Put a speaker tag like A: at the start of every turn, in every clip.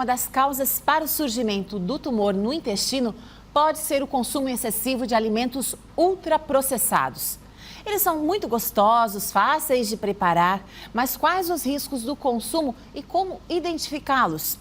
A: uma das causas para o surgimento do tumor no intestino pode ser o consumo excessivo de alimentos ultraprocessados. Eles são muito gostosos, fáceis de preparar, mas quais os riscos do consumo e como identificá-los?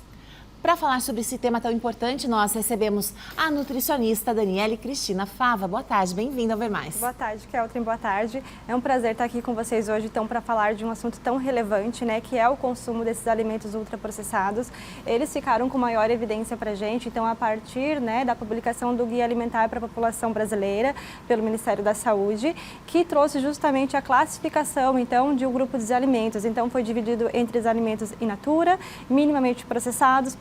A: Para falar sobre esse tema tão importante, nós recebemos a nutricionista Daniele Cristina Fava. Boa tarde, bem-vinda ao Ver Mais.
B: Boa tarde, Keltrin, boa tarde. É um prazer estar aqui com vocês hoje, então, para falar de um assunto tão relevante, né, que é o consumo desses alimentos ultraprocessados. Eles ficaram com maior evidência para a gente, então, a partir, né, da publicação do Guia Alimentar para a População Brasileira, pelo Ministério da Saúde, que trouxe justamente a classificação, então, de um grupo de alimentos. Então, foi dividido entre os alimentos in natura, minimamente processados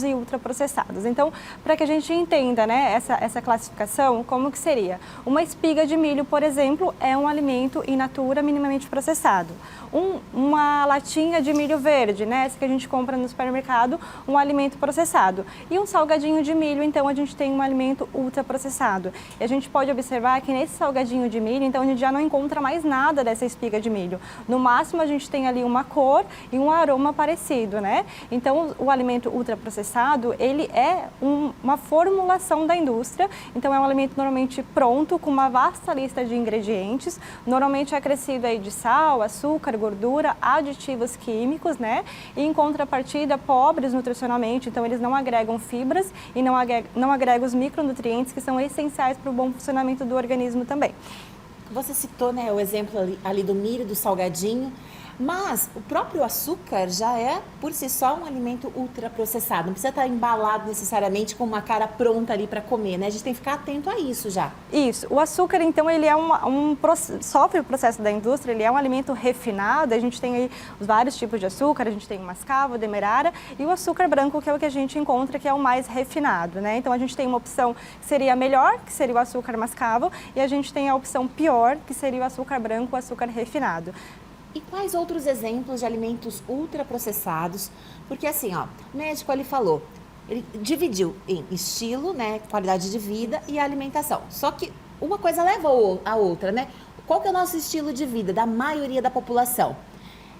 B: e ultraprocessados. Então, para que a gente entenda, né, essa classificação, como que seria? Uma espiga de milho, por exemplo, é um alimento in natura minimamente processado. Uma latinha de milho verde, né, essa que a gente compra no supermercado, um alimento processado. E um salgadinho de milho, então, a gente tem um alimento ultraprocessado. E a gente pode observar que nesse salgadinho de milho, então, a gente já não encontra mais nada dessa espiga de milho. No máximo, a gente tem ali uma cor e um aroma parecido, né? Então, o alimento ultraprocessado, ele é uma formulação da indústria, então é um alimento normalmente pronto, com uma vasta lista de ingredientes, normalmente é acrescido aí de sal, açúcar, gordura, aditivos químicos, né? E em contrapartida, pobres nutricionalmente, então eles não agregam fibras e não agregam os micronutrientes que são essenciais para o bom funcionamento do organismo também.
A: Você citou, né, o exemplo ali do milho, do salgadinho. Mas o próprio açúcar já é, por si só, um alimento ultraprocessado. Não precisa estar embalado necessariamente com uma cara pronta ali para comer, né? A gente tem que ficar atento a isso já.
B: Isso. O açúcar, então, ele é sofre o processo da indústria, ele é um alimento refinado. A gente tem aí os vários tipos de açúcar, a gente tem o mascavo, o demerara e o açúcar branco, que é o que a gente encontra, que é o mais refinado, né? Então, a gente tem uma opção que seria melhor, que seria o açúcar mascavo, e a gente tem a opção pior, que seria o açúcar branco, o açúcar refinado.
A: E quais outros exemplos de alimentos ultraprocessados? Porque assim, ó, o médico ali falou, ele dividiu em estilo, né, qualidade de vida e alimentação. Só que uma coisa leva a outra, né? Qual que é o nosso estilo de vida da maioria da população?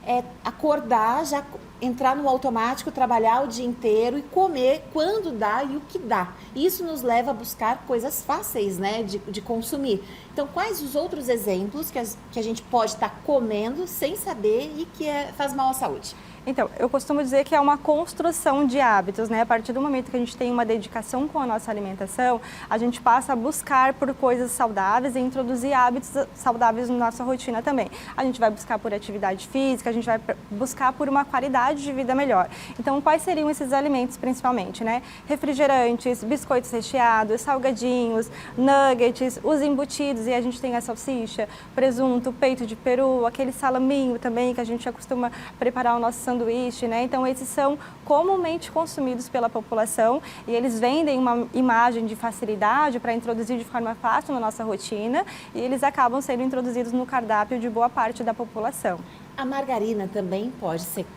A: É acordar, já entrar no automático, trabalhar o dia inteiro e comer quando dá e o que dá. Isso nos leva a buscar coisas fáceis, né, de consumir. Então, quais os outros exemplos que a gente pode estar comendo sem saber e que faz mal à saúde?
B: Então, eu costumo dizer que é uma construção de hábitos, né? A partir do momento que a gente tem uma dedicação com a nossa alimentação, a gente passa a buscar por coisas saudáveis e introduzir hábitos saudáveis na nossa rotina também. A gente vai buscar por atividade física, a gente vai buscar por uma qualidade de vida melhor. Então, quais seriam esses alimentos principalmente, né? Refrigerantes, biscoitos recheados, salgadinhos, nuggets, os embutidos, e a gente tem a salsicha, presunto, peito de peru, aquele salaminho também que a gente acostuma preparar o nosso sanduíche, né? Então, esses são comumente consumidos pela população e eles vendem uma imagem de facilidade para introduzir de forma fácil na nossa rotina e eles acabam sendo introduzidos no cardápio de boa parte da população.
A: A margarina também pode ser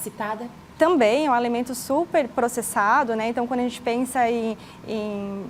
A: citada?
B: Também é um alimento super processado, né? Então, quando a gente pensa em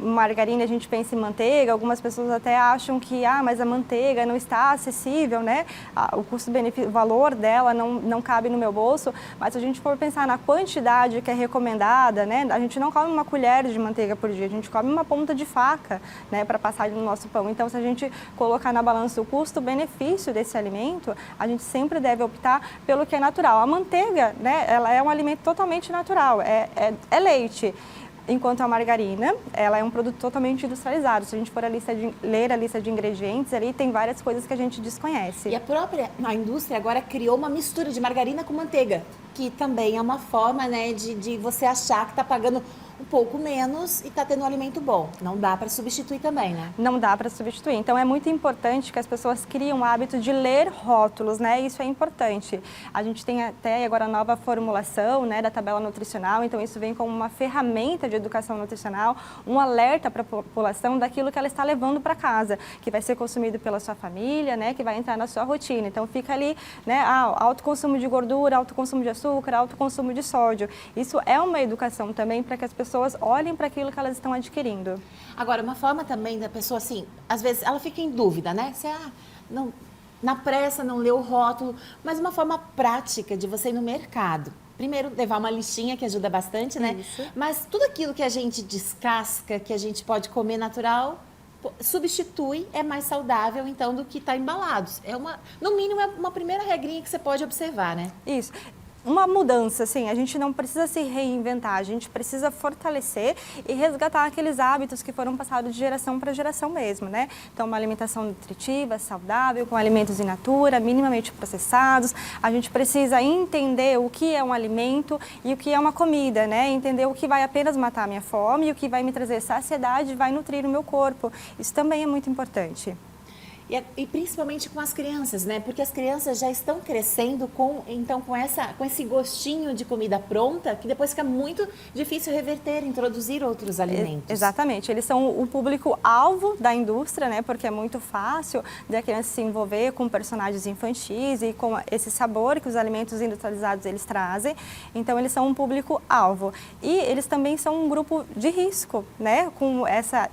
B: margarina, a gente pensa em manteiga. Algumas pessoas até acham que, mas a manteiga não está acessível, né? O custo-benefício, o valor dela não cabe no meu bolso. Mas se a gente for pensar na quantidade que é recomendada, né? A gente não come uma colher de manteiga por dia, a gente come uma ponta de faca, né? Para passar no nosso pão. Então, se a gente colocar na balança o custo-benefício desse alimento, a gente sempre deve optar pelo que é natural. A manteiga, né? Ela é um alimento totalmente natural, é leite. Enquanto a margarina, ela é um produto totalmente industrializado. Se a gente for ler a lista de ingredientes, ali tem várias coisas que a gente desconhece.
A: E a indústria agora criou uma mistura de margarina com manteiga, que também é uma forma, né, de você achar que está pagando um pouco menos e está tendo um alimento bom. Não dá para substituir também, né?
B: Não dá para substituir. Então, é muito importante que as pessoas criem o hábito de ler rótulos, né? Isso é importante. A gente tem até agora a nova formulação, né, da tabela nutricional. Então, isso vem como uma ferramenta de educação nutricional, um alerta para a população daquilo que ela está levando para casa, que vai ser consumido pela sua família, né, que vai entrar na sua rotina. Então, fica ali, né, alto consumo de gordura, alto consumo de açúcar, alto consumo de sódio. Isso é uma educação também para que as pessoas olhem para aquilo que elas estão adquirindo.
A: Agora, uma forma também da pessoa, assim, às vezes ela fica em dúvida, né? Se não, na pressa não lê o rótulo, mas uma forma prática de você ir no mercado, primeiro levar uma listinha que ajuda bastante, né?
B: Isso.
A: Mas tudo aquilo que a gente descasca, que a gente pode comer natural, substitui, é mais saudável, então, do que está embalado. No mínimo, é uma primeira regrinha que você pode observar, né?
B: Isso. Uma mudança, assim, a gente não precisa se reinventar, a gente precisa fortalecer e resgatar aqueles hábitos que foram passados de geração para geração mesmo, né? Então, uma alimentação nutritiva, saudável, com alimentos in natura, minimamente processados. A gente precisa entender o que é um alimento e o que é uma comida, né? Entender o que vai apenas matar a minha fome e o que vai me trazer saciedade e vai nutrir o meu corpo. Isso também é muito importante.
A: E principalmente com as crianças, né? Porque as crianças já estão crescendo com esse gostinho de comida pronta, que depois fica muito difícil reverter, introduzir outros alimentos.
B: Exatamente, eles são o público-alvo da indústria, né? Porque é muito fácil da criança se envolver com personagens infantis e com esse sabor que os alimentos industrializados eles trazem. Então, eles são um público-alvo. E eles também são um grupo de risco, né? Com essa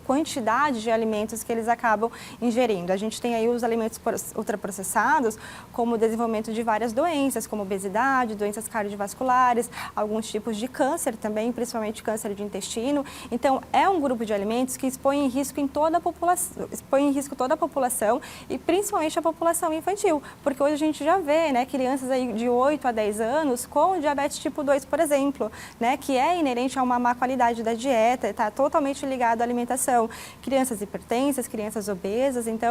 B: quantidade de alimentos que eles acabam ingerindo. A gente tem aí os alimentos ultraprocessados, como o desenvolvimento de várias doenças, como obesidade, doenças cardiovasculares, alguns tipos de câncer também, principalmente câncer de intestino. Então, é um grupo de alimentos que expõe em risco toda a população e principalmente a população infantil, porque hoje a gente já vê, né, crianças aí de 8 a 10 anos com diabetes tipo 2, por exemplo, né, que é inerente a uma má qualidade da dieta, está totalmente ligado à alimentação. Crianças hipertensas, crianças obesas, então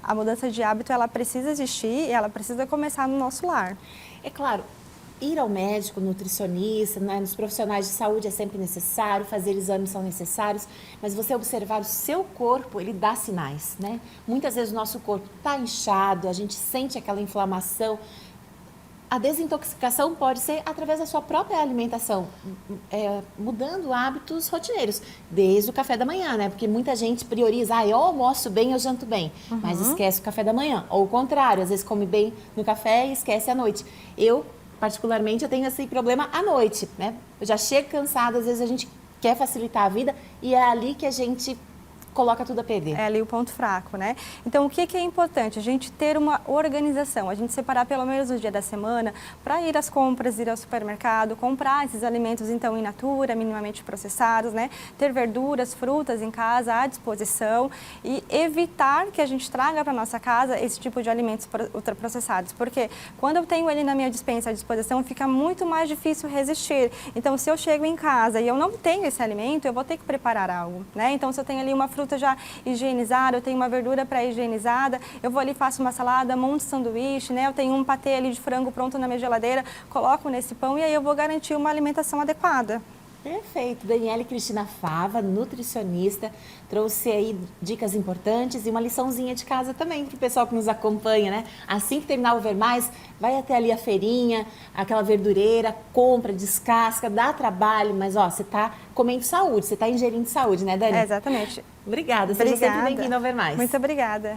B: a mudança de hábito ela precisa existir e ela precisa começar no nosso lar.
A: É claro, ir ao médico, nutricionista, né, nos profissionais de saúde é sempre necessário, fazer exames são necessários, mas você observar o seu corpo, ele dá sinais, né? Muitas vezes o nosso corpo está inchado, a gente sente aquela inflamação. A desintoxicação pode ser através da sua própria alimentação, mudando hábitos rotineiros, desde o café da manhã, né? Porque muita gente prioriza, eu almoço bem, eu janto bem, mas esquece o café da manhã. Ou o contrário, às vezes come bem no café e esquece à noite. Particularmente, eu tenho esse problema à noite, né? Eu já chego cansada, às vezes a gente quer facilitar a vida e é ali que a gente coloca tudo a perder.
B: É ali o ponto fraco, né? Então, o que é importante? A gente ter uma organização, a gente separar pelo menos o dia da semana para ir às compras, ir ao supermercado, comprar esses alimentos, então, in natura, minimamente processados, né? Ter verduras, frutas em casa à disposição e evitar que a gente traga para nossa casa esse tipo de alimentos ultraprocessados, porque quando eu tenho ele na minha despensa à disposição, fica muito mais difícil resistir. Então, se eu chego em casa e eu não tenho esse alimento, eu vou ter que preparar algo, né? Então, se eu tenho ali uma fruta já higienizada, eu tenho uma verdura pré-higienizada, eu vou ali, faço uma salada, monto sanduíche, né? Eu tenho um patê ali de frango pronto na minha geladeira, coloco nesse pão e aí eu vou garantir uma alimentação adequada.
A: Perfeito. Daniele Cristina Fava, nutricionista, trouxe aí dicas importantes e uma liçãozinha de casa também para o pessoal que nos acompanha, né? Assim que terminar o Ver Mais, vai até ali a feirinha, aquela verdureira, compra, descasca, dá trabalho, mas você está comendo saúde, você está ingerindo saúde, né, Dani?
B: É, exatamente.
A: Obrigada, seja sempre bem-vinda ao Ver Mais.
B: Muito obrigada.